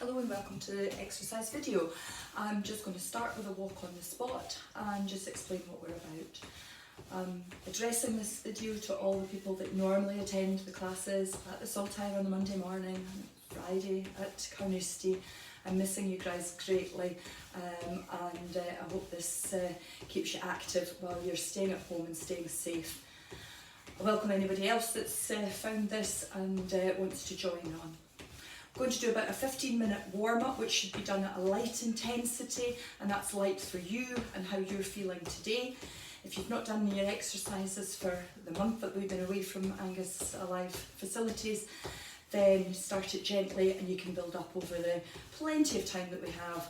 Hello and welcome to the exercise video. I'm just going to start with a walk on the spot and just explain what we're about. I'm addressing this video to all the people that normally attend the classes at the Saltire on the Monday morning and Friday at Carnoustie. I'm missing you guys greatly and I hope this keeps you active while you're staying at home and staying safe. I welcome anybody else that's found this and wants to join on. I'm going to do about a 15-minute warm-up, which should be done at a light intensity, and that's light for you and how you're feeling today. If you've not done your exercises for the month that we've been away from Angus Alive facilities, then start it gently and you can build up over the plenty of time that we have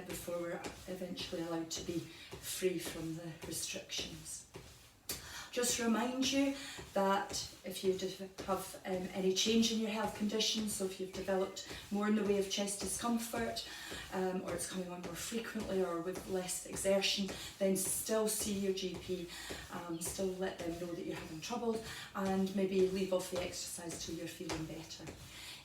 before we're eventually allowed to be free from the restrictions. Just remind you that if you have any change in your health conditions, so if you've developed more in the way of chest discomfort or it's coming on more frequently or with less exertion, then still see your GP, still let them know that you're having trouble and maybe leave off the exercise till you're feeling better.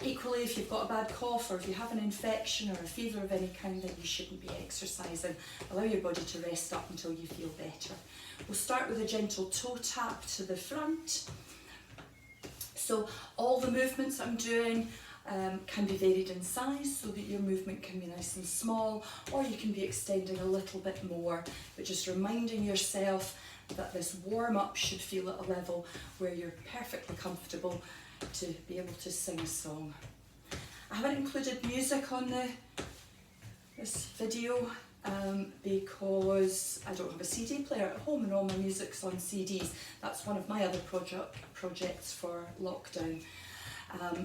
Equally, if you've got a bad cough or if you have an infection or a fever of any kind, then you shouldn't be exercising. Allow your body to rest up until you feel better. We'll start with a gentle toe tap to the front. So all the movements I'm doing can be varied in size so that your movement can be nice and small, or you can be extending a little bit more, but just reminding yourself that this warm-up should feel at a level where you're perfectly comfortable to be able to sing a song. I haven't included music on this video because I don't have a CD player at home and all my music's on CDs. That's one of my other projects for lockdown.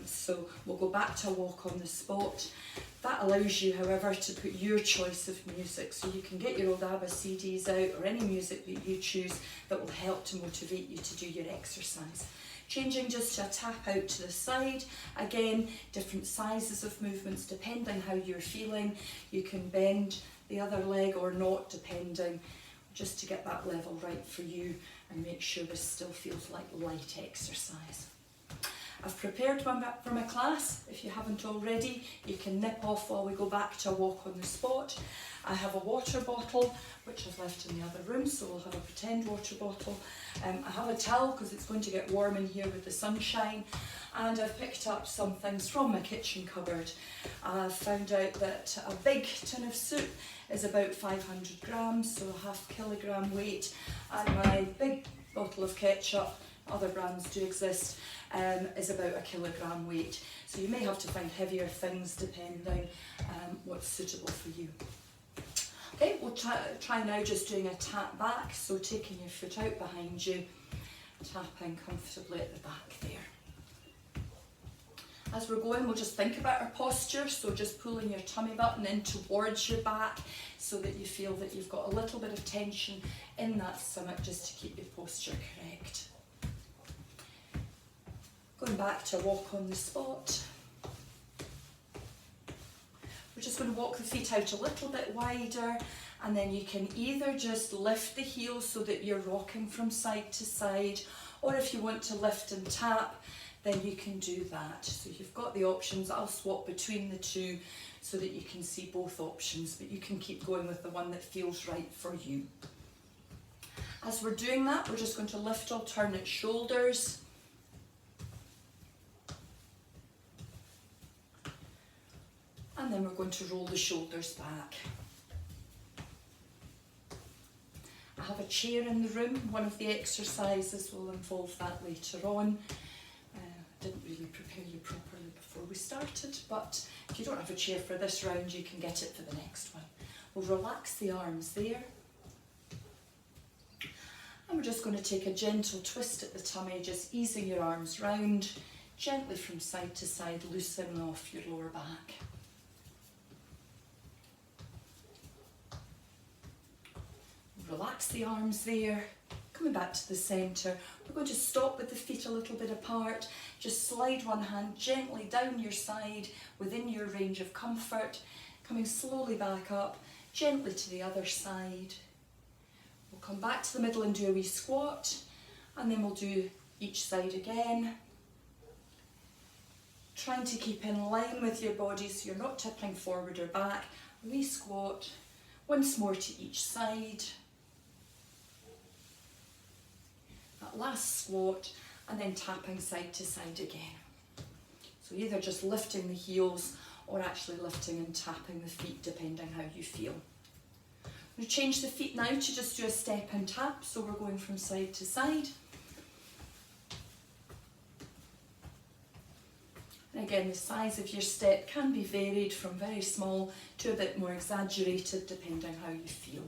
So we'll go back to a walk on the spot. That allows you, however, to put your choice of music, so you can get your old ABBA CDs out or any music that you choose that will help to motivate you to do your exercise. Changing just to a tap out to the side. Again, different sizes of movements depending how you're feeling. You can bend the other leg or not, depending, just to get that level right for you and make sure this still feels like light exercise. I've prepared one for my class. If you haven't already, you can nip off while we go back to a walk on the spot. I have a water bottle, which I've left in the other room, so we'll have a pretend water bottle. I have a towel because it's going to get warm in here with the sunshine, and I've picked up some things from my kitchen cupboard. I've found out that a big tin of soup is about 500 grams, so a ½ kilogram weight, and my big bottle of ketchup, other brands do exist, is about a kilogram weight. So you may have to find heavier things depending what's suitable for you. Okay, we'll try now just doing a tap back, so taking your foot out behind you, tapping comfortably at the back there. As we're going, we'll just think about our posture, so just pulling your tummy button in towards your back so that you feel that you've got a little bit of tension in that stomach just to keep your posture correct. Going back to a walk on the spot. We're just going to walk the feet out a little bit wider, and then you can either just lift the heels so that you're rocking from side to side, or if you want to lift and tap, then you can do that. So you've got the options. I'll swap between the two so that you can see both options, but you can keep going with the one that feels right for you. As we're doing that, we're just going to lift alternate shoulders. And then we're going to roll the shoulders back. I have a chair in the room. One of the exercises will involve that later on. Didn't really prepare you properly before we started, but if you don't have a chair for this round, you can get it for the next one. We'll relax the arms there. And we're just going to take a gentle twist at the tummy, just easing your arms round, gently from side to side, loosening off your lower back. Relax the arms there, coming back to the centre. We're going to stop with the feet a little bit apart. Just slide one hand gently down your side within your range of comfort, coming slowly back up, gently to the other side. We'll come back to the middle and do a wee squat, and then we'll do each side again. trying to keep in line with your body so you're not tipping forward or back. Wee squat, once more to each side. That last squat, and then tapping side to side again. So either just lifting the heels or actually lifting and tapping the feet, depending how you feel. We'll change the feet now to just do a step and tap, so we're going from side to side. And again, the size of your step can be varied from very small to a bit more exaggerated, depending how you feel.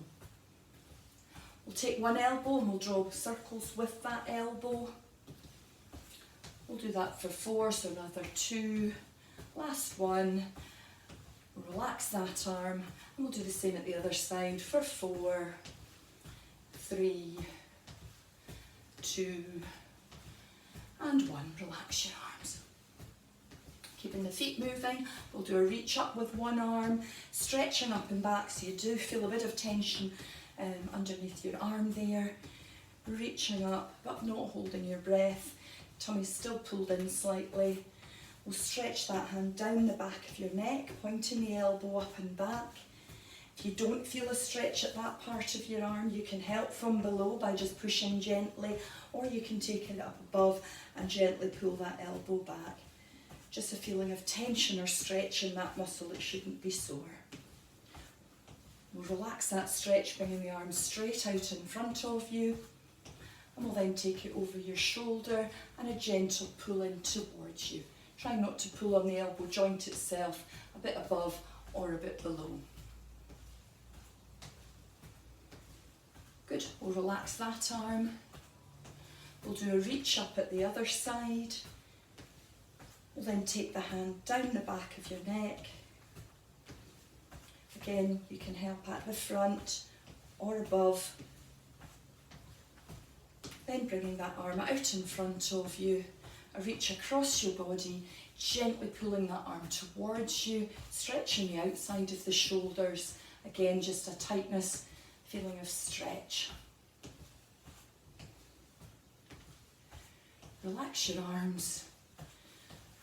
We'll take one elbow and we'll draw circles with that elbow. We'll do that for 4, so another 2, last one. Relax that arm, and we'll do the same at the other side for 4, 3, 2, and 1. Relax your arms. Keeping the feet moving, we'll do a reach up with one arm, stretching up and back so you do feel a bit of tension underneath your arm there. Reaching up, but not holding your breath. Tummy's still pulled in slightly. We'll stretch that hand down the back of your neck, pointing the elbow up and back. If you don't feel a stretch at that part of your arm, you can help from below by just pushing gently, or you can take it up above and gently pull that elbow back. Just a feeling of tension or stretch in that muscle, it shouldn't be sore. We'll relax that stretch, bringing the arms straight out in front of you. And we'll then take it over your shoulder and a gentle pull in towards you. Try not to pull on the elbow joint itself, a bit above or a bit below. Good, we'll relax that arm. We'll do a reach up at the other side. We'll then take the hand down the back of your neck. Again, you can help at the front or above. Then bringing that arm out in front of you, a reach across your body, gently pulling that arm towards you, stretching the outside of the shoulders. Again, just a tightness, feeling of stretch. Relax your arms.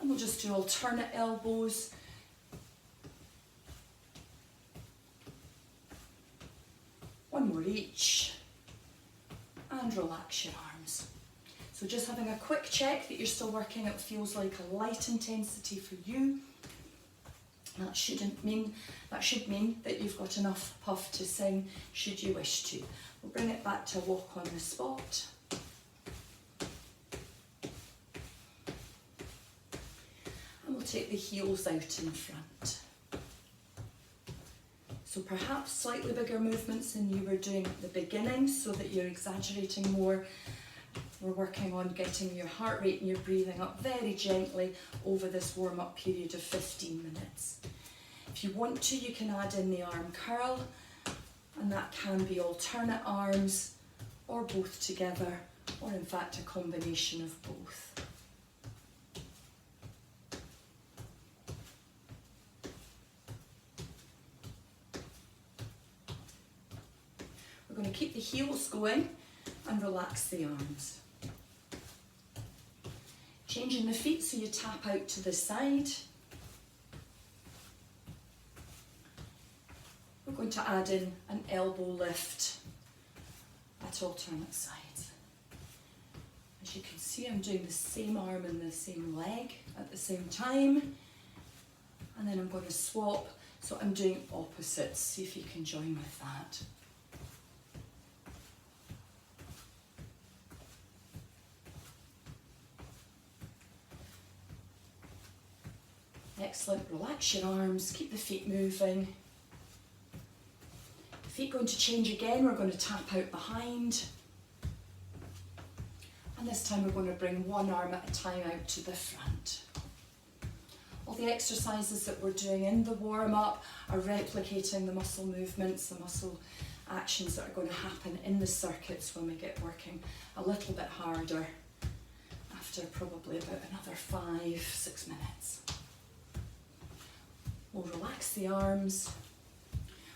And we'll just do alternate elbows. One more each. And relax your arms. So just having a quick check that you're still working, it feels like a light intensity for you. That should mean that you've got enough puff to sing, should you wish to. We'll bring it back to a walk on the spot. And we'll take the heels out in front. So perhaps slightly bigger movements than you were doing at the beginning so that you're exaggerating more. We're working on getting your heart rate and your breathing up very gently over this warm-up period of 15 minutes. If you want to, you can add in the arm curl, and that can be alternate arms or both together, or in fact a combination of both. We're going to keep the heels going and relax the arms. Changing the feet so you tap out to the side. We're going to add in an elbow lift at alternate sides. As you can see, I'm doing the same arm and the same leg at the same time. And then I'm going to swap, so I'm doing opposites. See if you can join with that. Excellent, relax your arms, keep the feet moving. Feet going to change again, we're going to tap out behind. And this time we're going to bring one arm at a time out to the front. All the exercises that we're doing in the warm-up are replicating the muscle movements, the muscle actions that are going to happen in the circuits when we get working a little bit harder after probably about another 5-6 minutes. We'll relax the arms.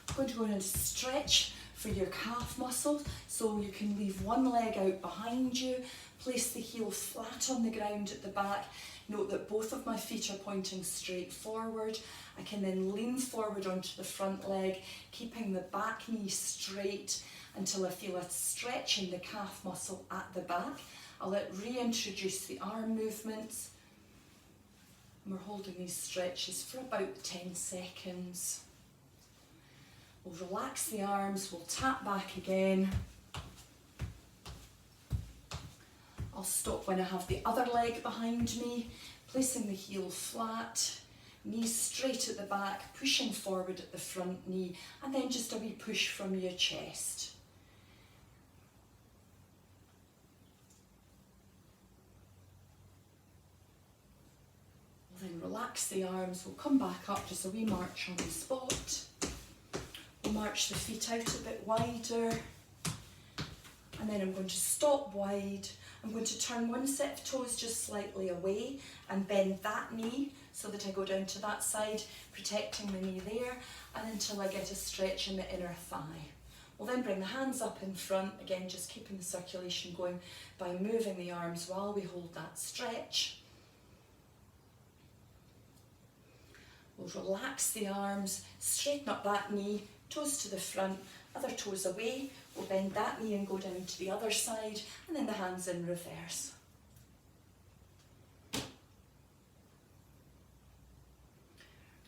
I'm going to go in and stretch for your calf muscles, so you can leave one leg out behind you, Place the heel flat on the ground at the back. Note that both of my feet are pointing straight forward. I can then lean forward onto the front leg, keeping the back knee straight until I feel a stretch in the calf muscle at the back. I'll reintroduce the arm movements. And we're holding these stretches for about 10 seconds. We'll relax the arms, we'll tap back again. I'll stop when I have the other leg behind me, placing the heel flat, knees straight at the back, pushing forward at the front knee, and then just a wee push from your chest. We'll then relax the arms, we'll come back up, just a wee march on the spot. We'll march the feet out a bit wider, and then I'm going to stop wide. I'm going to turn one set of toes just slightly away and bend that knee so that I go down to that side, protecting the knee there, and until I get a stretch in the inner thigh. We'll then bring the hands up in front, again just keeping the circulation going by moving the arms while we hold that stretch. We'll relax the arms, straighten up that knee, toes to the front, other toes away. We'll bend that knee and go down to the other side, and then the hands in reverse.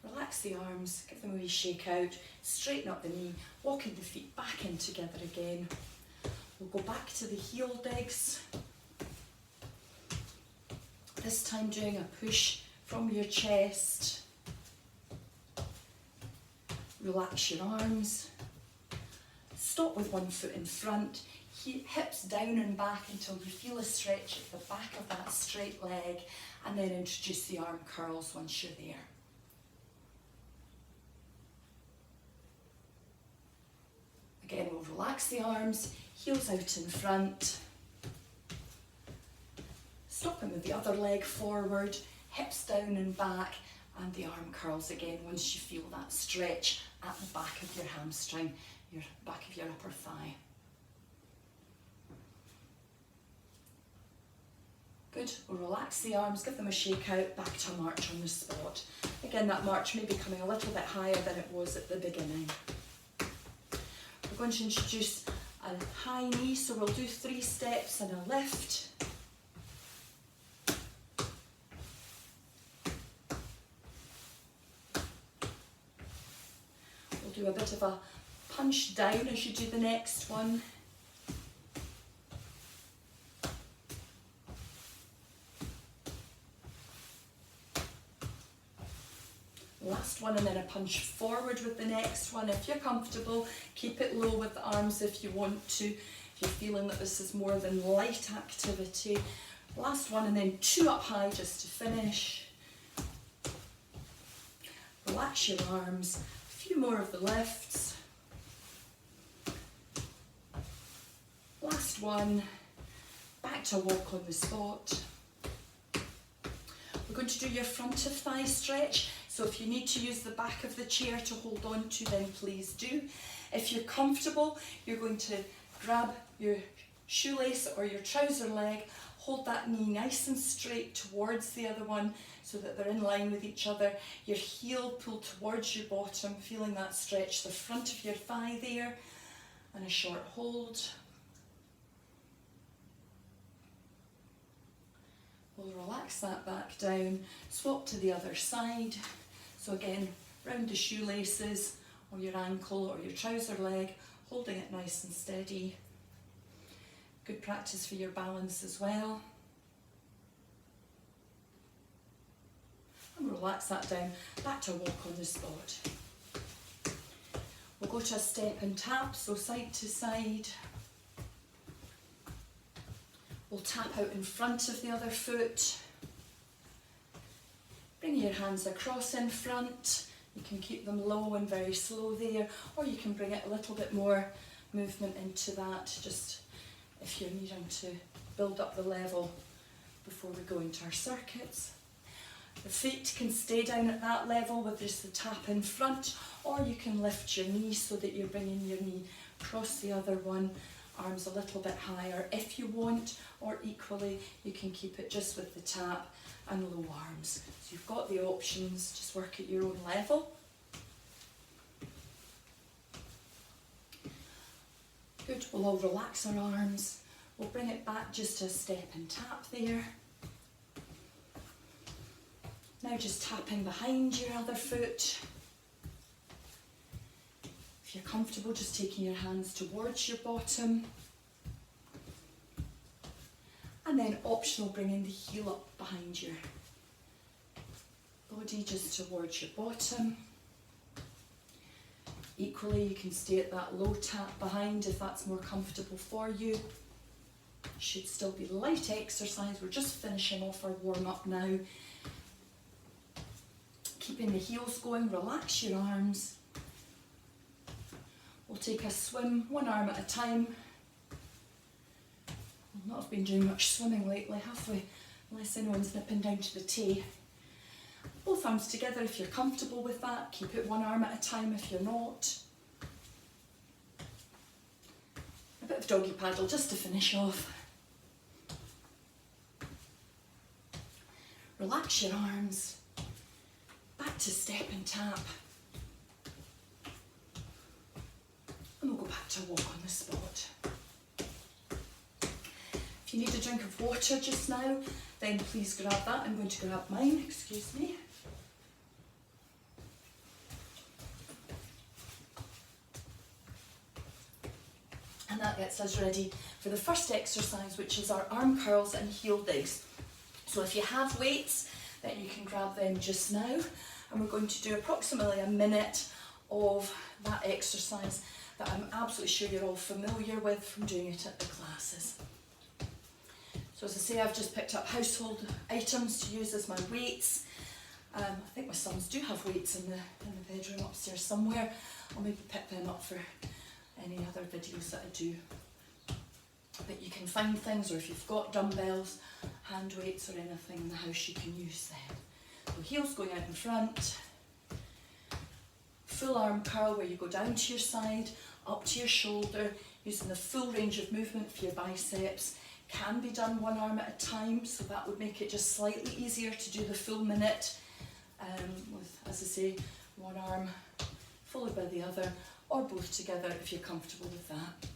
Relax the arms, give them a wee shake out, straighten up the knee, walking the feet back in together again. We'll go back to the heel digs. This time doing a push from your chest. Relax your arms. Stop with one foot in front, hips down and back until you feel a stretch at the back of that straight leg, and then introduce the arm curls once you're there. Again, we'll relax the arms, heels out in front. Stopping with the other leg forward, hips down and back, and the arm curls again once you feel that stretch at the back of your hamstring, your back of your upper thigh. Good, we'll relax the arms, give them a shake out, back to a march on the spot. Again, that march may be coming a little bit higher than it was at the beginning. We're going to introduce a high knee, so we'll do 3 steps and a lift. We'll do a bit of a punch down as you do the next one. Last one, and then a punch forward with the next one. If you're comfortable, keep it low with the arms if you want to. If you're feeling that this is more than light activity. Last one, and then 2 up high just to finish. Relax your arms. A few more of the lifts. Last one. Back to a walk on the spot. We're going to do your front of thigh stretch. So if you need to use the back of the chair to hold on to, then please do. If you're comfortable, you're going to grab your shoelace or your trouser leg, hold that knee nice and straight towards the other one so that they're in line with each other. Your heel pulled towards your bottom, feeling that stretch, the front of your thigh there, and a short hold. We'll relax that back down, swap to the other side. So again, round the shoelaces or your ankle or your trouser leg, holding it nice and steady. Good practice for your balance as well. And relax that down, back to a walk on the spot. We'll go to a step and tap, so side to side. We'll tap out in front of the other foot. Bring your hands across in front. You can keep them low and very slow there, or you can bring it a little bit more movement into that, just if you're needing to build up the level before we go into our circuits. The feet can stay down at that level with just the tap in front, or you can lift your knee so that you're bringing your knee across the other one arms a little bit higher if you want, or equally you can keep it just with the tap and low arms. So you've got the options, just work at your own level. Good, we'll all relax our arms. We'll bring it back just a step and tap there. Now just tapping behind your other foot. If you're comfortable, just taking your hands towards your bottom. And then optional, bringing the heel up behind your body, just towards your bottom. Equally, you can stay at that low tap behind if that's more comfortable for you. Should still be light exercise. We're just finishing off our warm-up now. Keeping the heels going, relax your arms. We'll take a swim, one arm at a time. I've not been doing much swimming lately, have we? Unless anyone's nipping down to the tea. Both arms together if you're comfortable with that. Keep it one arm at a time if you're not. A bit of doggy paddle just to finish off. Relax your arms. Back to step and tap. And we'll go back to walk on the spot. If you need a drink of water just now, then please grab that. I'm going to grab mine, excuse me. And that gets us ready for the first exercise, which is our arm curls and heel digs. So if you have weights, then you can grab them just now. And we're going to do approximately a minute of that exercise that I'm absolutely sure you're all familiar with from doing it at the classes. So as I say, I've just picked up household items to use as my weights. I think my sons do have weights in the bedroom upstairs somewhere. I'll maybe pick them up for any other videos that I do. But you can find things, or if you've got dumbbells, hand weights or anything in the house, you can use them. So heels going out in front. Full arm curl where you go down to your side, up to your shoulder, using the full range of movement for your biceps. Can be done one arm at a time, so that would make it just slightly easier to do the full minute with, as I say, one arm followed by the other, or both together if you're comfortable with that.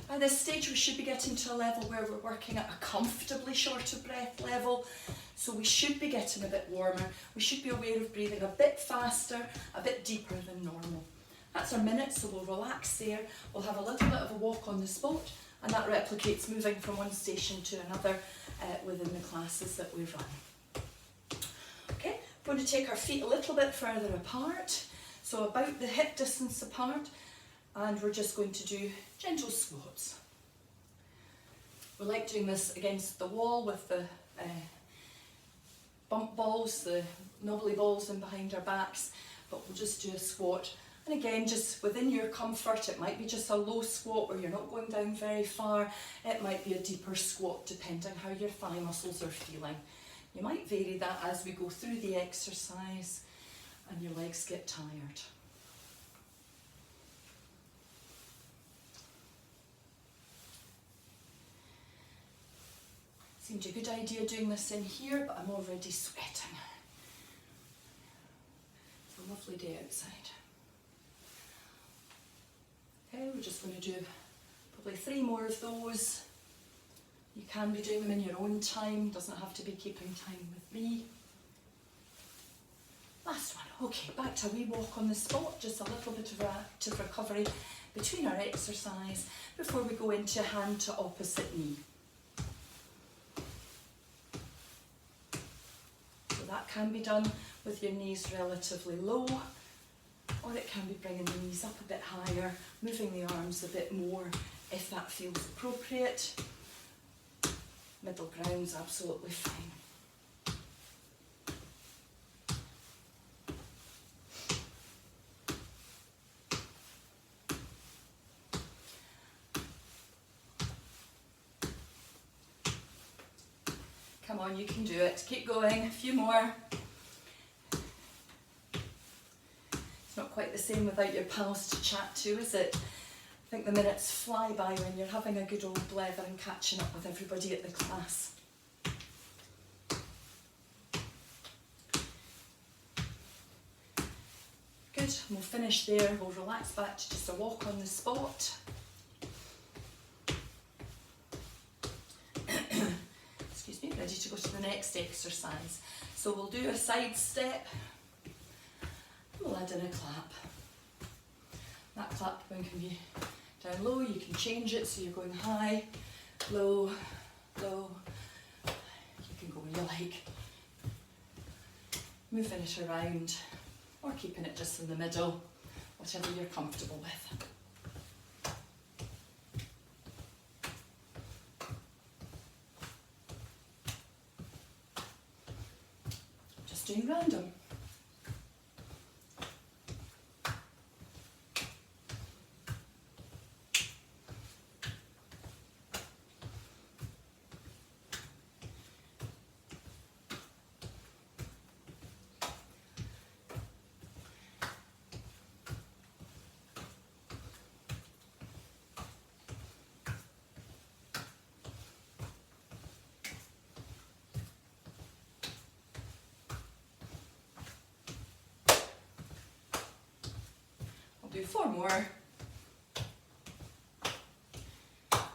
By this stage we should be getting to a level where we're working at a comfortably short of breath level, so we should be getting a bit warmer. We should be aware of breathing a bit faster, a bit deeper than normal. That's our minute, so we'll relax there. We'll have a little bit of a walk on the spot, and that replicates moving from one station to another within the classes that we run. Okay, we're going to take our feet a little bit further apart, so about the hip distance apart, and we're just going to do gentle squats. We like doing this against the wall with the bump balls, the knobbly balls in behind our backs, but we'll just do a squat. And again, just within your comfort, it might be just a low squat where you're not going down very far. It might be a deeper squat depending how your thigh muscles are feeling. You might vary that as we go through the exercise and your legs get tired. Seemed a good idea doing this in here, but I'm already sweating. It's a lovely day outside. Okay, we're just going to do probably 3 more of those. You can be doing them in your own time, doesn't have to be keeping time with me. Last one. Okay, back to a wee walk on the spot, just a little bit of active recovery between our exercise before we go into hand to opposite knee. So that can be done with your knees relatively low, or it can be bringing the knees up a bit higher, moving the arms a bit more if that feels appropriate. Middle ground's absolutely fine. Come on, you can do it. Keep going, a few more. It's not quite the same without your pals to chat to, is it? I think the minutes fly by when you're having a good old blether and catching up with everybody at the class. Good, and we'll finish there. We'll relax back to just a walk on the spot. Excuse me, ready to go to the next exercise. So we'll do a side step. We'll add in a clap. That clap one can be down low, you can change it so you're going high, low, low. You can go where you like. Moving it around or keeping it just in the middle, whatever you're comfortable with. Just doing random. Do 4 more,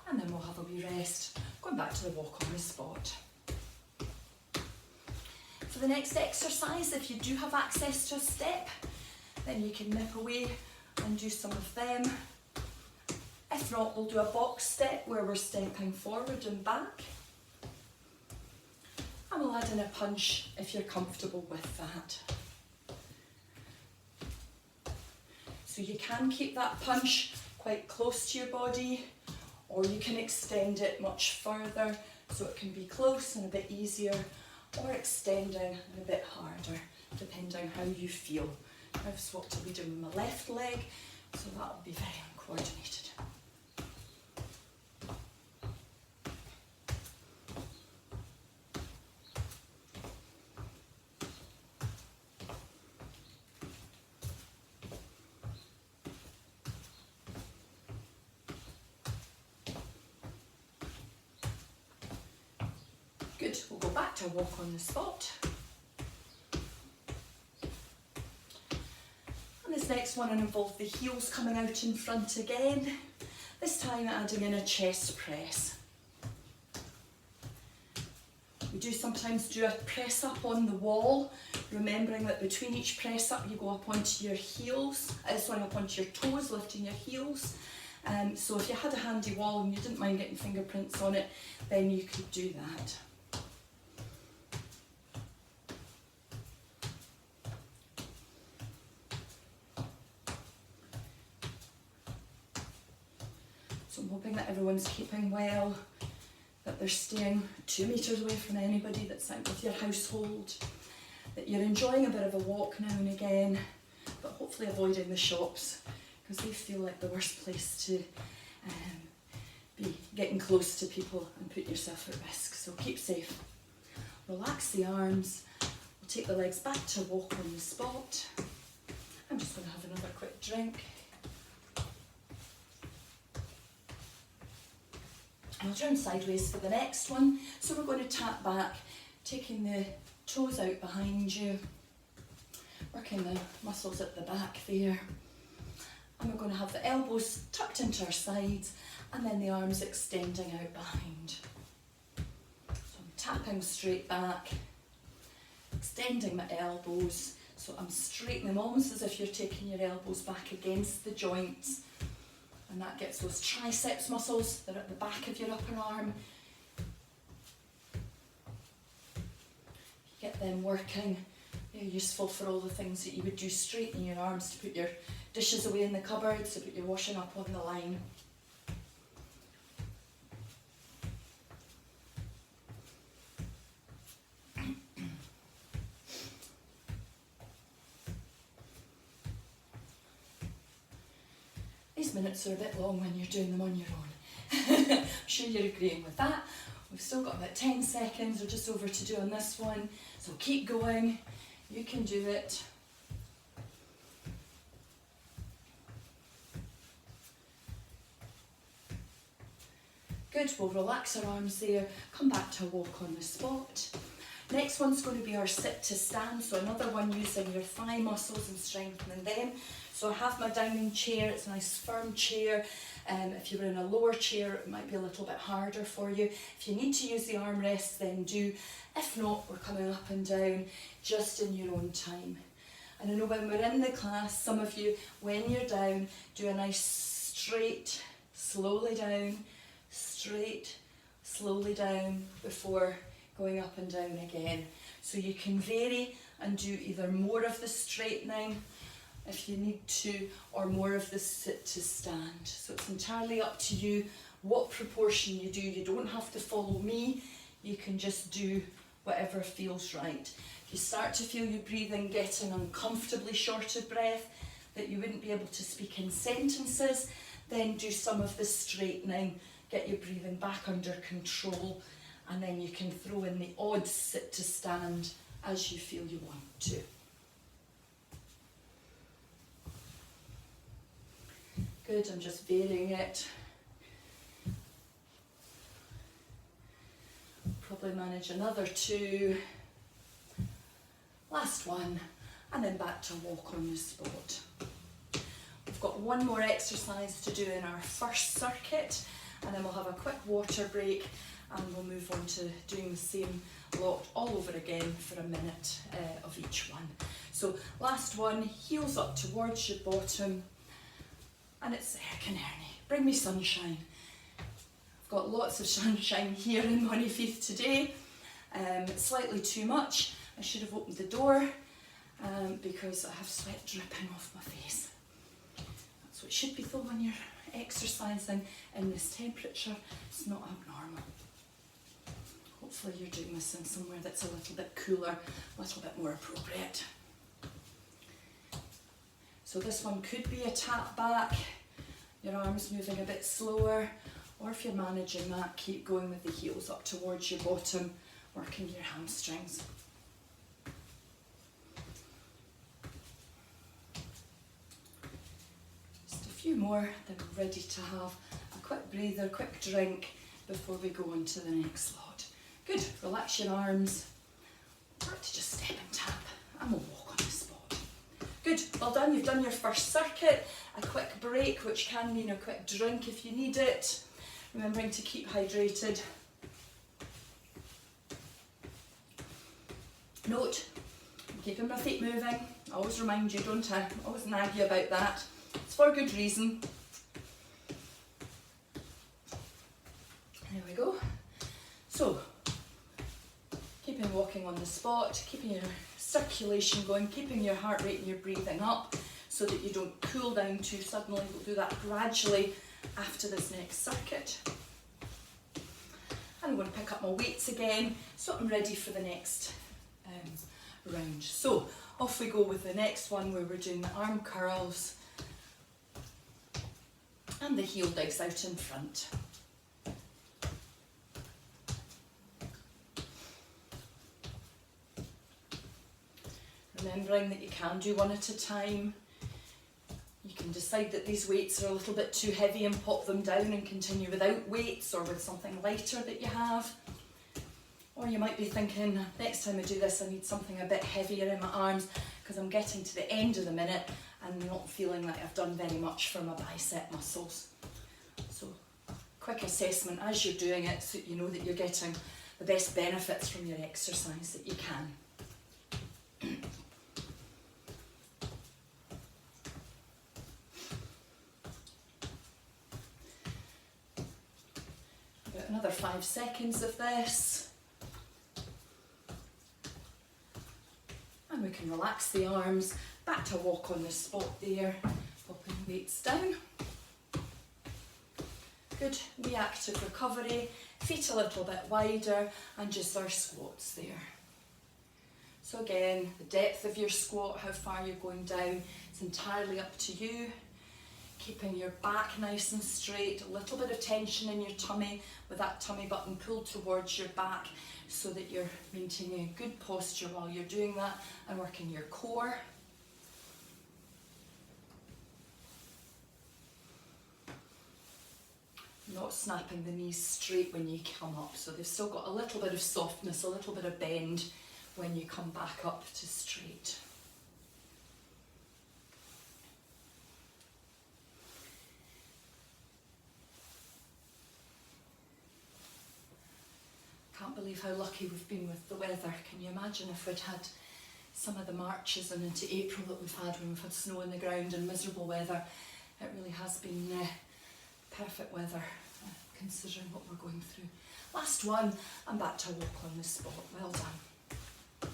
and then we'll have a wee rest, going back to the walk on the spot. For the next exercise, if you do have access to a step, then you can nip away and do some of them. If not, we'll do a box step where we're stepping forward and back, and we'll add in a punch if you're comfortable with that. So you can keep that punch quite close to your body, or you can extend it much further so it can be close and a bit easier, or extending and a bit harder, depending how you feel. I've what I'll be doing with my left leg, so that will be very uncoordinated. Good, we'll go back to a walk on the spot. And this next one will involve the heels coming out in front again, this time adding in a chest press. We do sometimes do a press up on the wall, remembering that between each press up you go up onto your heels, up onto your toes, lifting your heels. So if you had a handy wall and you didn't mind getting fingerprints on it, then you could do that. So I'm hoping that everyone's keeping well, that they're staying 2 metres away from anybody that's out with your household, that you're enjoying a bit of a walk now and again, but hopefully avoiding the shops, because they feel like the worst place to be getting close to people and put yourself at risk. So keep safe. Relax the arms. We'll take the legs back to walk on the spot. I'm just going to have another quick drink. I'll turn sideways for the next one. So we're going to tap back, taking the toes out behind you, working the muscles at the back there. And we're going to have the elbows tucked into our sides and then the arms extending out behind. So I'm tapping straight back, extending my elbows. So I'm straightening them almost as if you're taking your elbows back against the joints. And that gets those triceps muscles that are at the back of your upper arm. You get them working. They're useful for all the things that you would do, straightening your arms to put your dishes away in the cupboards, to put your washing up on the line. These minutes are a bit long when you're doing them on your own. I'm sure you're agreeing with that. We've still got about 10 seconds or just over to do on this one. So keep going. You can do it. Good, we'll relax our arms there, come back to a walk on the spot. Next one's going to be our sit to stand, so another one using your thigh muscles and strengthening them. So I have my dining chair, it's a nice firm chair. If you were in a lower chair, it might be a little bit harder for you. If you need to use the armrests, then do. If not, we're coming up and down just in your own time. And I know when we're in the class, some of you, when you're down, do a nice straight, slowly down, straight, slowly down before going up and down again. So you can vary and do either more of the straightening if you need to, or more of the sit to stand. So it's entirely up to you what proportion you do. You don't have to follow me, you can just do whatever feels right. If you start to feel your breathing getting uncomfortably short of breath, that you wouldn't be able to speak in sentences, then do some of the straightening, get your breathing back under control, and then you can throw in the odd sit to stand as you feel you want to. Good, I'm just varying it. Probably manage another two. Last one, and then back to walk on the spot. We've got one more exercise to do in our first circuit, and then we'll have a quick water break, and we'll move on to doing the same lot all over again for a minute of each one. So last one, heels up towards your bottom, and it's McArtney. Bring me sunshine. I've got lots of sunshine here in Moneyfield today, slightly too much. I should have opened the door because I have sweat dripping off my face. That's what it should be though when you're exercising in this temperature. It's not abnormal. Hopefully you're doing this in somewhere that's a little bit cooler, a little bit more appropriate. So this one could be a tap back, your arms moving a bit slower, or if you're managing that, keep going with the heels up towards your bottom, working your hamstrings. Just a few more, then we're ready to have a quick breather, quick drink before we go on to the next lot. Good, relax your arms, start to just step and tap, and we'll walk on the spot. Good, well done, you've done your first circuit, a quick break, which can mean a quick drink if you need it. Remembering to keep hydrated. Note, I'm keeping my feet moving. I always remind you, don't I? Always nag you about that. It's for a good reason. There we go. So, keeping walking on the spot, keeping your circulation going, keeping your heart rate and your breathing up so that you don't cool down too suddenly. We'll do that gradually after this next circuit. I'm going to pick up my weights again so I'm ready for the next round. So off we go with the next one, where we're doing the arm curls and the heel digs out in front. Remembering that you can do one at a time. You can decide that these weights are a little bit too heavy and pop them down and continue without weights, or with something lighter that you have. Or you might be thinking, next time I do this I need something a bit heavier in my arms because I'm getting to the end of the minute and not feeling like I've done very much for my bicep muscles. So quick assessment as you're doing it so you know that you're getting the best benefits from your exercise that you can. Another 5 seconds of this. And we can relax the arms, back to walk on the spot there, popping weights down. Good, wee active recovery, feet a little bit wider, and just our squats there. So again, the depth of your squat, how far you're going down, it's entirely up to you. Keeping your back nice and straight, a little bit of tension in your tummy with that tummy button pulled towards your back so that you're maintaining a good posture while you're doing that and working your core. not snapping the knees straight when you come up. So they've still got a little bit of softness, a little bit of bend when you come back up to straight. Can't believe how lucky we've been with the weather. Can you imagine if we'd had some of the Marches and into April that we've had when we've had snow on the ground and miserable weather? It really has been perfect weather, considering what we're going through. Last one, and back to a walk on the spot. Well done.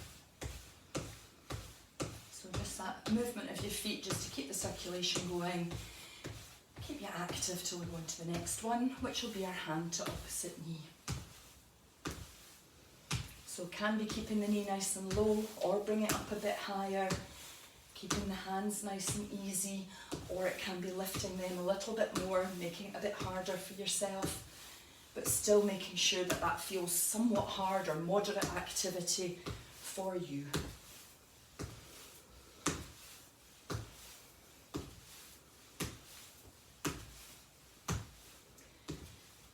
So just that movement of your feet just to keep the circulation going, keep you active till we go on to the next one, which will be our hand to opposite knee. So can be keeping the knee nice and low, or bring it up a bit higher, keeping the hands nice and easy, or it can be lifting them a little bit more, making it a bit harder for yourself, but still making sure that that feels somewhat hard or moderate activity for you.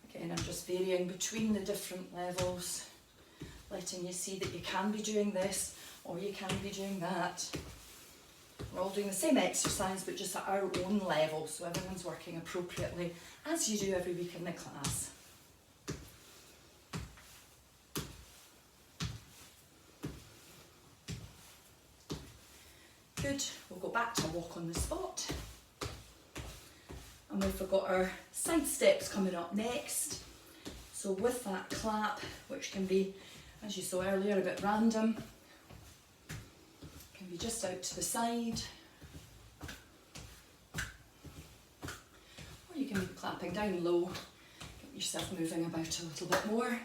Again, I'm just varying between the different levels, letting you see that you can be doing this or you can be doing that. We're all doing the same exercise but just at our own level, so everyone's working appropriately as you do every week in the class. Good, we'll go back to a walk on the spot. And we've got our side steps coming up next. So with that clap, which can be, as you saw earlier, a bit random, can be just out to the side, or you can be clapping down low, get yourself moving about a little bit more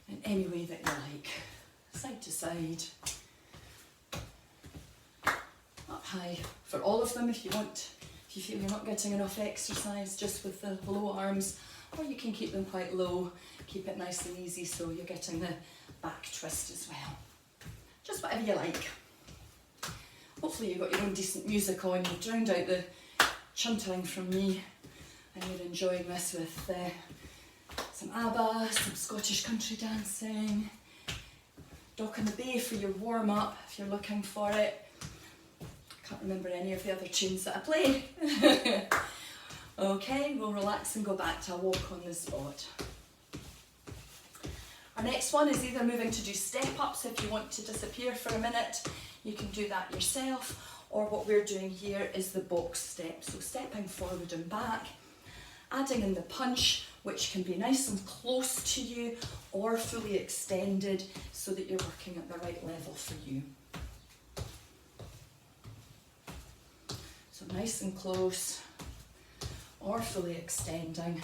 in any way that you like, side to side, up high for all of them if you want. If you feel you're not getting enough exercise just with the low arms, or you can keep them quite low, keep it nice and easy so you're getting the back twist as well. Just whatever you like. Hopefully you've got your own decent music on, you've drowned out the chuntering from me, and you're enjoying this with some ABBA, some Scottish country dancing, Dock on the Bay for your warm-up if you're looking for it. Can't remember any of the other tunes that I play. Okay, we'll relax and go back to a walk on the spot. Our next one is either moving to do step-ups. If you want to disappear for a minute, you can do that yourself, or what we're doing here is the box step. So stepping forward and back, adding in the punch, which can be nice and close to you or fully extended so that you're working at the right level for you. So nice and close or fully extending,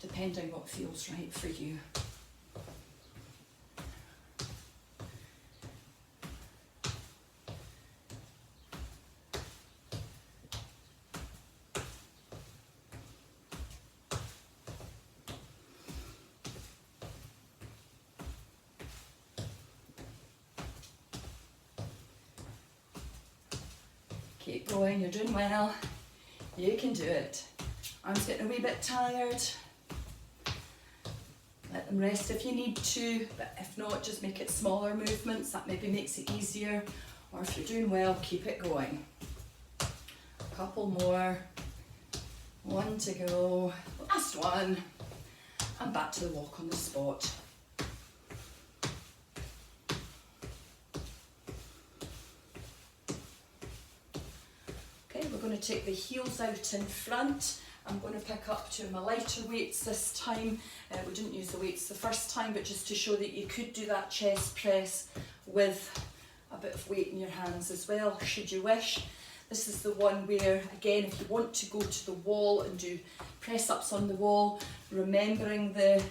depending what feels right for you. Keep going, you're doing well. You can do it. Arms getting a wee bit tired. Let them rest if you need to, but if not, just make it smaller movements. That maybe makes it easier. Or if you're doing well, keep it going. A couple more. One to go. Last one. And back to the walk on the spot. We're going to take the heels out in front. I'm going to pick up to my lighter weights this time. We didn't use the weights the first time, but just to show that you could do that chest press with a bit of weight in your hands as well, should you wish. This is the one where, again, if you want to go to the wall and do press-ups on the wall, remembering the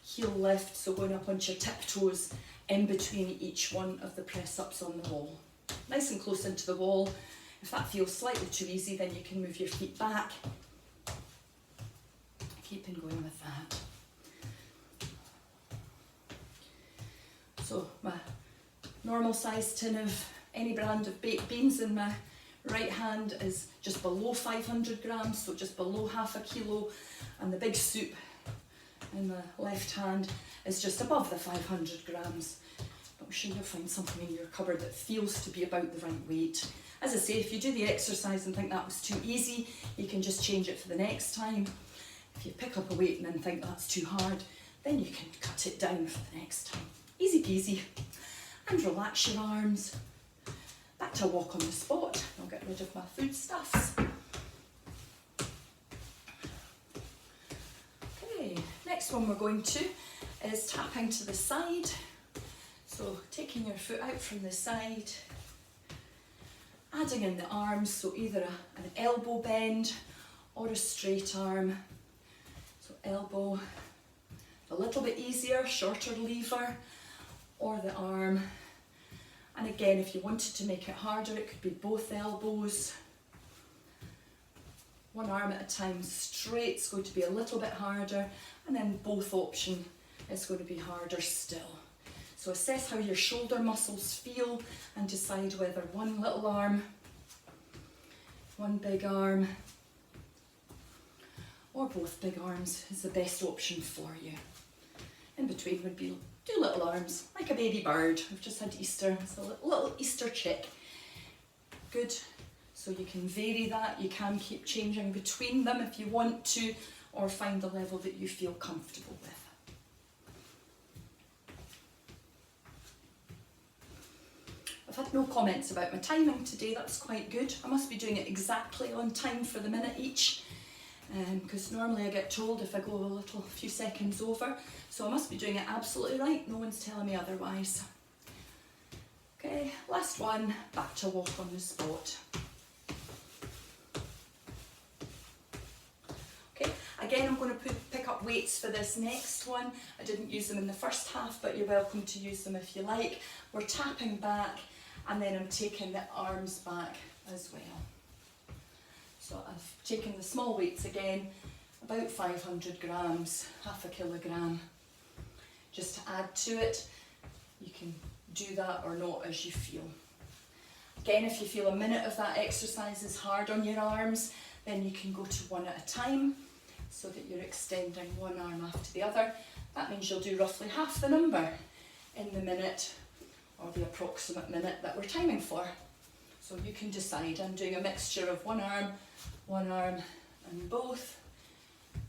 heel lift, so going up onto your tiptoes in between each one of the press-ups on the wall. Nice and close into the wall. If that feels slightly too easy, then you can move your feet back. Keep on going with that. So my normal size tin of any brand of baked beans in my Right hand is just below 500 grams, so just below half a kilo, and the big soup in the left hand is just above the 500 grams. But I'm sure you'll find something in your cupboard that feels to be about the right weight. As I say, if you do the exercise and think that was too easy, you can just change it for the next time. If you pick up a weight and then think that's too hard, then you can cut it down for the next time. Easy peasy. And relax your arms. Back to a walk on the spot. I'll get rid of my foodstuffs. Okay, next one we're going to is tapping to the side. So taking your foot out from the side, adding in the arms, so either an elbow bend or a straight arm. So elbow, a little bit easier, shorter lever, or the arm. And again, if you wanted to make it harder, it could be both elbows. One arm at a time straight is going to be a little bit harder, and then both option is going to be harder still. So assess how your shoulder muscles feel and decide whether one little arm, one big arm, or both big arms is the best option for you. In between would be 2 little arms, like a baby bird. We've just had Easter, it's a little Easter chick. Good, so you can vary that, you can keep changing between them if you want to, or find the level that you feel comfortable with. I've had no comments about my timing today, that's quite good. I must be doing it exactly on time for the minute each, because normally I get told if I go a few seconds over, so I must be doing it absolutely right, no one's telling me otherwise. Okay, last one, back to walk on the spot. Okay, again I'm going to pick up weights for this next one. I didn't use them in the first half, but you're welcome to use them if you like. We're tapping back, and then I'm taking the arms back as well. So I've taken the small weights again, about 500 grams, half a kilogram. Just to add to it, you can do that or not as you feel. Again, if you feel a minute of that exercise is hard on your arms, then you can go to one at a time, so that you're extending one arm after the other. That means you'll do roughly half the number in the minute, or the approximate minute that we're timing for. So you can decide. I'm doing a mixture of one arm, and both,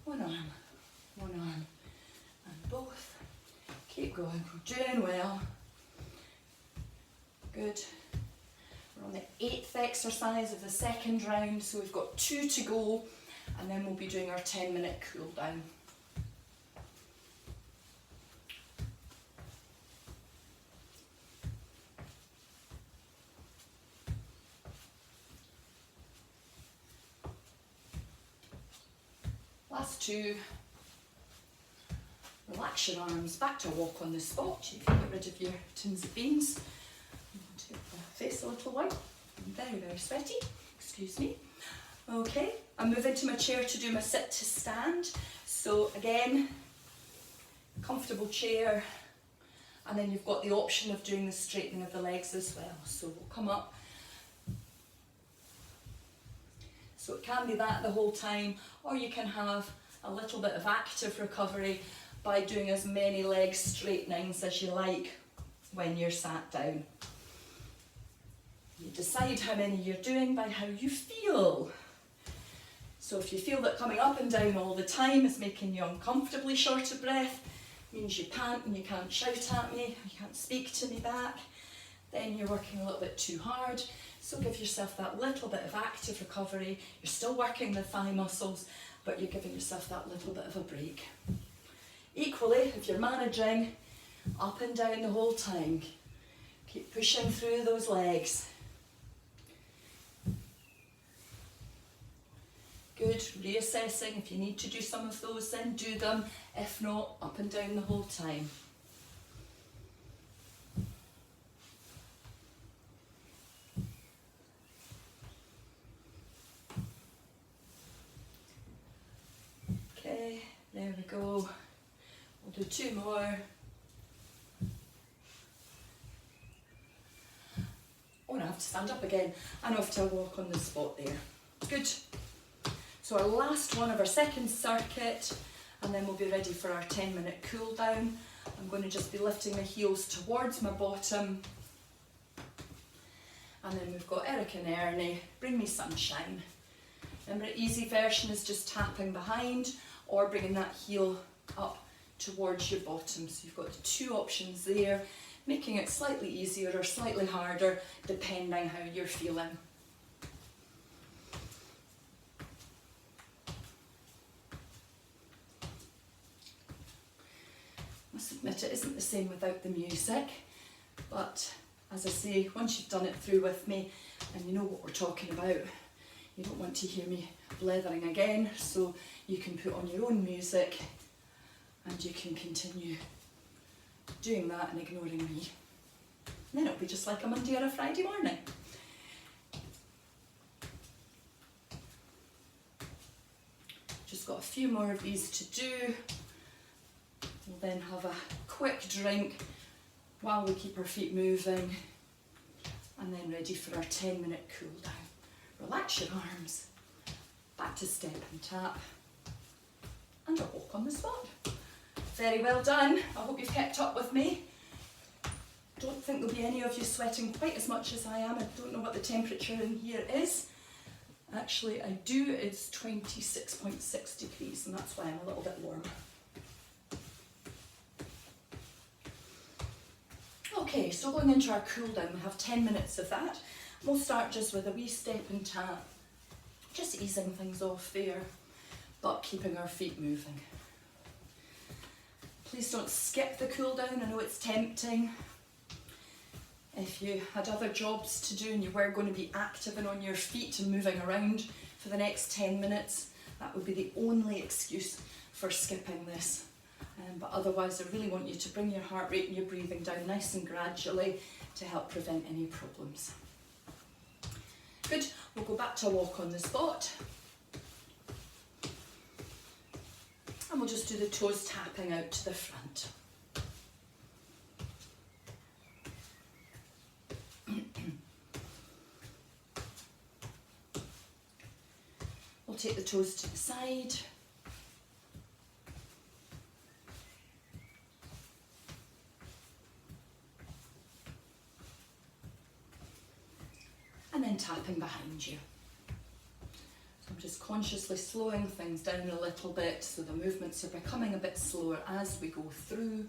one arm, and both. Keep going, we're doing well. Good. We're on the 8th exercise of the second round, so we've got 2 to go, and then we'll be doing our 10-minute cool down. Last 2. Relax your arms, back to a walk on the spot. You can get rid of your tins of beans. I'm going to get the face a little white. I'm very, very sweaty. Excuse me. Okay, I'm moving to my chair to do my sit to stand. So again, comfortable chair, and then you've got the option of doing the straightening of the legs as well. So we'll come up. So it can be that the whole time, or you can have a little bit of active recovery by doing as many leg straightenings as you like when you're sat down. You decide how many you're doing by how you feel. So if you feel that coming up and down all the time is making you uncomfortably short of breath, means you pant and you can't shout at me, you can't speak to me back, then you're working a little bit too hard. So give yourself that little bit of active recovery. You're still working the thigh muscles, but you're giving yourself that little bit of a break. Equally, if you're managing, up and down the whole time, keep pushing through those legs. Good, reassessing. If you need to do some of those, then do them. If not, up and down the whole time. Okay, there we go. We'll do 2 more. Oh, and I've have to stand up again, and off to a walk on the spot there. Good. So our last one of our second circuit, and then we'll be ready for our 10-minute cool down. I'm going to just be lifting my heels towards my bottom. And then we've got Eric and Ernie, Bring Me Sunshine. Remember, easy version is just tapping behind or bringing that heel up towards your bottom. So you've got the two options there, making it slightly easier or slightly harder depending how you're feeling. I must admit it isn't the same without the music, but as I say, once you've done it through with me and you know what we're talking about, you don't want to hear me blethering again, so you can put on your own music and you can continue doing that and ignoring me. And then it'll be just like a Monday or a Friday morning. Just got a few more of these to do. We'll then have a quick drink while we keep our feet moving, and then ready for our 10-minute cool down. Relax your arms, back to step and tap, and a walk on the spot. Very well done. I hope you've kept up with me. Don't think there'll be any of you sweating quite as much as I am. I don't know what the temperature in here is. Actually, I do. It's 26.6 degrees, and that's why I'm a little bit warm. Okay, so going into our cool down, we have 10 minutes of that. We'll start just with a wee step and tap, just easing things off there, but keeping our feet moving. Please don't skip the cool down. I know it's tempting. If you had other jobs to do and you were going to be active and on your feet and moving around for the next 10 minutes, that would be the only excuse for skipping this. But otherwise, I really want you to bring your heart rate and your breathing down nice and gradually to help prevent any problems. Good, we'll go back to a walk on the spot. And we'll just do the toes tapping out to the front. We'll take the toes to the side. And then tapping behind you. So I'm just consciously slowing things down a little bit so the movements are becoming a bit slower as we go through.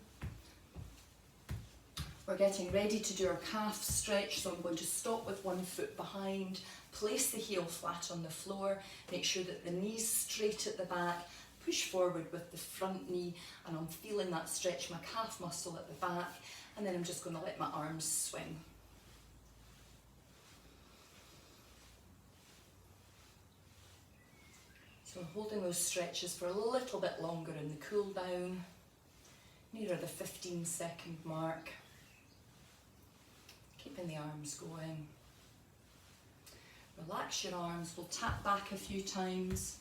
We're getting ready to do our calf stretch, so I'm going to stop with one foot behind, place the heel flat on the floor, make sure that the knee's straight at the back, push forward with the front knee, and I'm feeling that stretch my calf muscle at the back, and then I'm just going to let my arms swing. So holding those stretches for a little bit longer in the cool down, nearer the 15-second mark. Keeping the arms going. Relax your arms, we'll tap back a few times.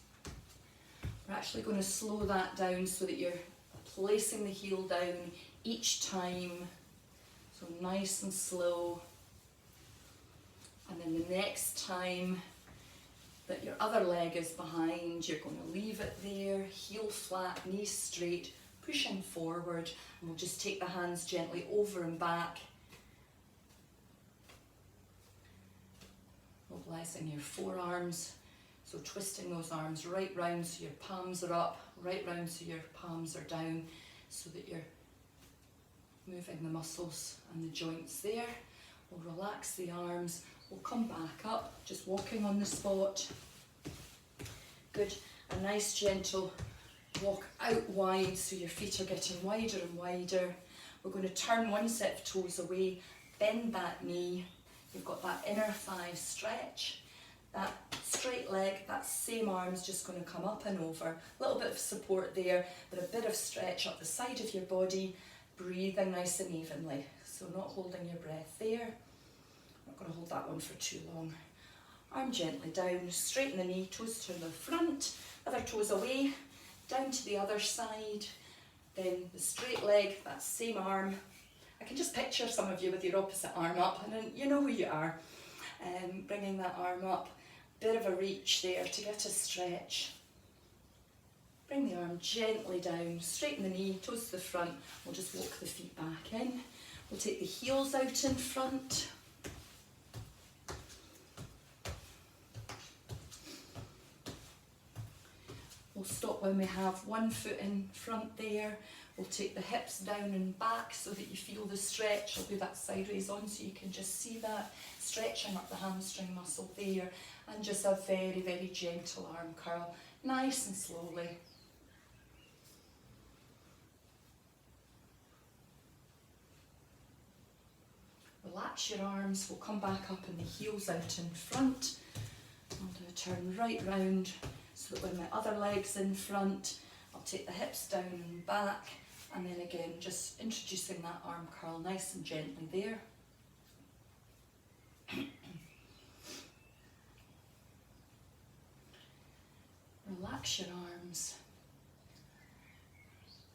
We're actually going to slow that down so that you're placing the heel down each time. So nice and slow. And then the next time that your other leg is behind, you're going to leave it there, heel flat, knees straight, pushing forward, and we'll just take the hands gently over and back, mobilising your forearms, so twisting those arms right round so your palms are up, right round so your palms are down, so that you're moving the muscles and the joints there. We'll relax the arms. We'll come back up, just walking on the spot. Good, a nice gentle walk out wide so your feet are getting wider and wider. We're going to turn one set of toes away, bend that knee. You've got that inner thigh stretch, that straight leg, that same arm's just going to come up and over. A little bit of support there, but a bit of stretch up the side of your body, breathing nice and evenly. So not holding your breath there. Not going to hold that one for too long. Arm gently down, straighten the knee, toes to the front, other toes away, down to the other side, then the straight leg, that same arm. I can just picture some of you with your opposite arm up, and then you know who you are. Bringing that arm up, bit of a reach there to get a stretch. Bring the arm gently down, straighten the knee, toes to the front. We'll just walk the feet back in. We'll take the heels out in front. We'll stop when we have one foot in front there. We'll take the hips down and back so that you feel the stretch. I'll do that sideways on so you can just see that. Stretching up the hamstring muscle there. And just a very, very gentle arm curl. Nice and slowly. Relax your arms. We'll come back up and the heels out in front. I'll do a turn right round so that when my other leg's in front, I'll take the hips down and back. And then again, just introducing that arm curl nice and gently there. Relax your arms.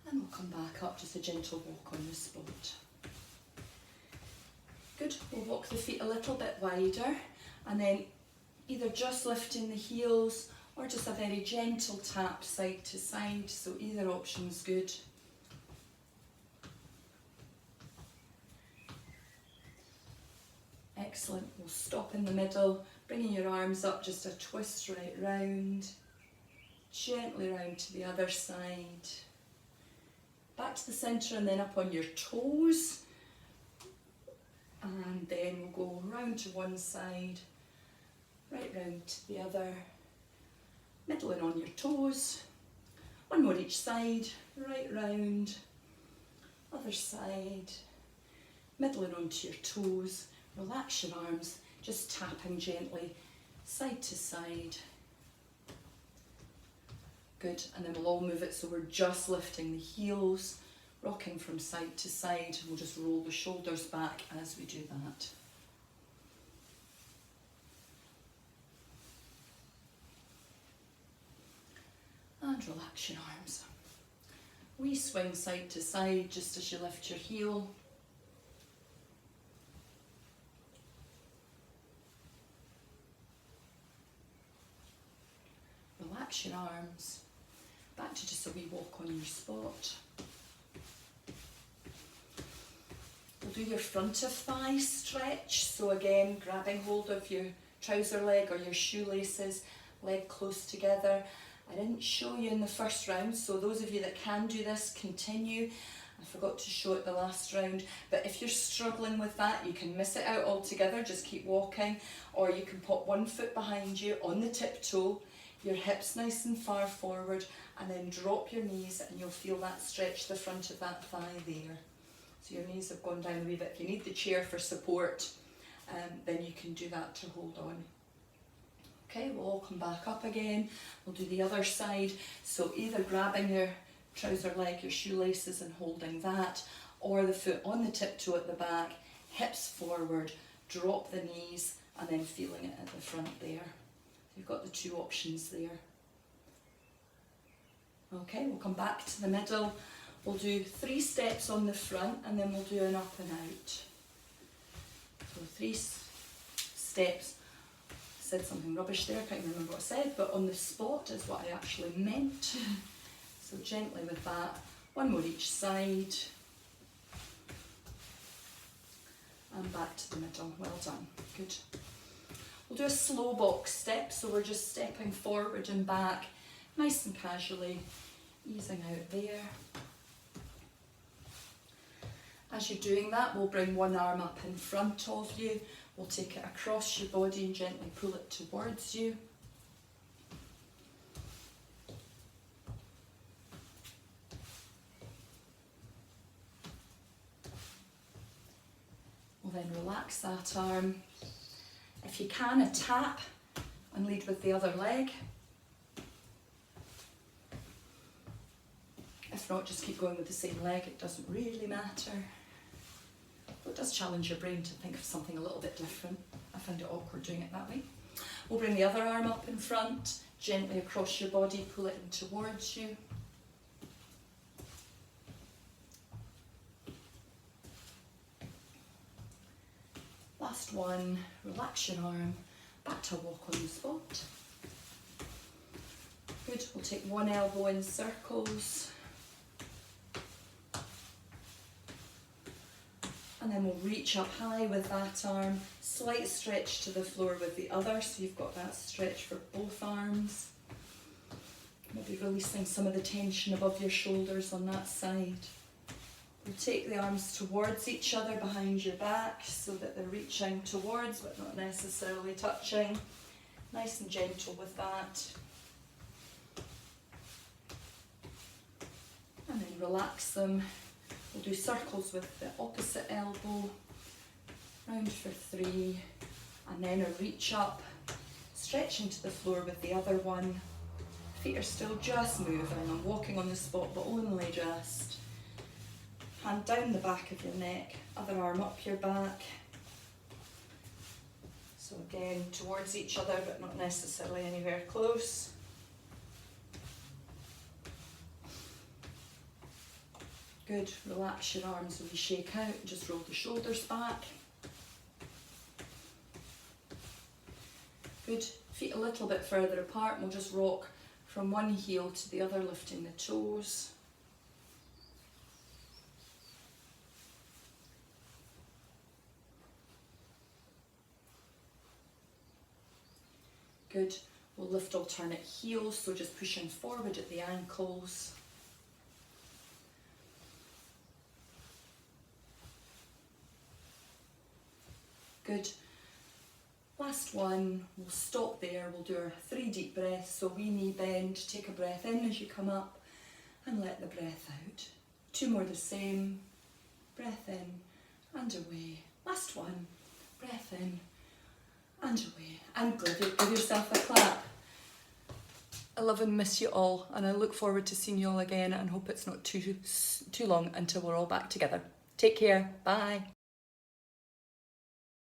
And we'll come back up, just a gentle walk on the spot. Good, we'll walk the feet a little bit wider and then either just lifting the heels or just a very gentle tap side to side, so either option's good. Excellent, we'll stop in the middle, bringing your arms up, just a twist right round, gently round to the other side, back to the centre and then up on your toes. And then we'll go round to one side, right round to the other, middling on your toes, one more each side, right round, other side, middling onto your toes, relax your arms, just tapping gently, side to side. Good, and then we'll all move it so we're just lifting the heels, rocking from side to side. We'll just roll the shoulders back as we do that. And relax your arms. We swing side to side just as you lift your heel. Relax your arms. Back to just a wee walk on your spot. We'll do your front of thigh stretch. So again, grabbing hold of your trouser leg or your shoelaces, leg close together. I didn't show you in the first round, so those of you that can do this, continue. I forgot to show it the last round, but if you're struggling with that, you can miss it out altogether, just keep walking, or you can put one foot behind you on the tiptoe, your hips nice and far forward, and then drop your knees and you'll feel that stretch the front of that thigh there. So your knees have gone down a wee bit. If you need the chair for support, then you can do that to hold on. Okay, we'll all come back up again. We'll do the other side. So either grabbing your trouser leg, your shoelaces and holding that, or the foot on the tiptoe at the back, hips forward, drop the knees and then feeling it at the front there. You've got the two options there. Okay, we'll come back to the middle. We'll do 3 steps on the front and then we'll do an up and out. So 3 steps. I said something rubbish there, I can't remember what I said, but on the spot is what I actually meant. So gently with that. One more each side. And back to the middle. Well done. Good. We'll do a slow box step, so we're just stepping forward and back, nice and casually, easing out there. As you're doing that, we'll bring one arm up in front of you. We'll take it across your body and gently pull it towards you. We'll then relax that arm. If you can, a tap and lead with the other leg. If not, just keep going with the same leg, it doesn't really matter. But it does challenge your brain to think of something a little bit different. I find it awkward doing it that way. We'll bring the other arm up in front, gently across your body, pull it in towards you. Last Last one, relax your arm, back to a walk on the spot. Good, we'll take one elbow in circles. And then we'll reach up high with that arm, slight stretch to the floor with the other, so you've got that stretch for both arms. Maybe releasing some of the tension above your shoulders on that side. We'll take the arms towards each other behind your back so that they're reaching towards but not necessarily touching. Nice and gentle with that. And then relax them. We'll do circles with the opposite elbow. Round for 3. And then a reach up, stretching to the floor with the other one. Feet are still just moving. I'm walking on the spot, but only just. Hand down the back of your neck, other arm up your back. So again, towards each other, but not necessarily anywhere close. Good, relax your arms when you shake out, just roll the shoulders back. Good, feet a little bit further apart, and we'll just rock from one heel to the other, lifting the toes. Good, we'll lift alternate heels, so just pushing forward at the ankles. Good. Last one, we'll stop there, we'll do our 3 deep breaths, so wee knee bend, take a breath in as you come up and let the breath out. 2 more the same, breath in and away. Last one, breath in and away. And good, give yourself a clap. I love and miss you all, and I look forward to seeing you all again, and hope it's not too long until we're all back together. Take care, bye.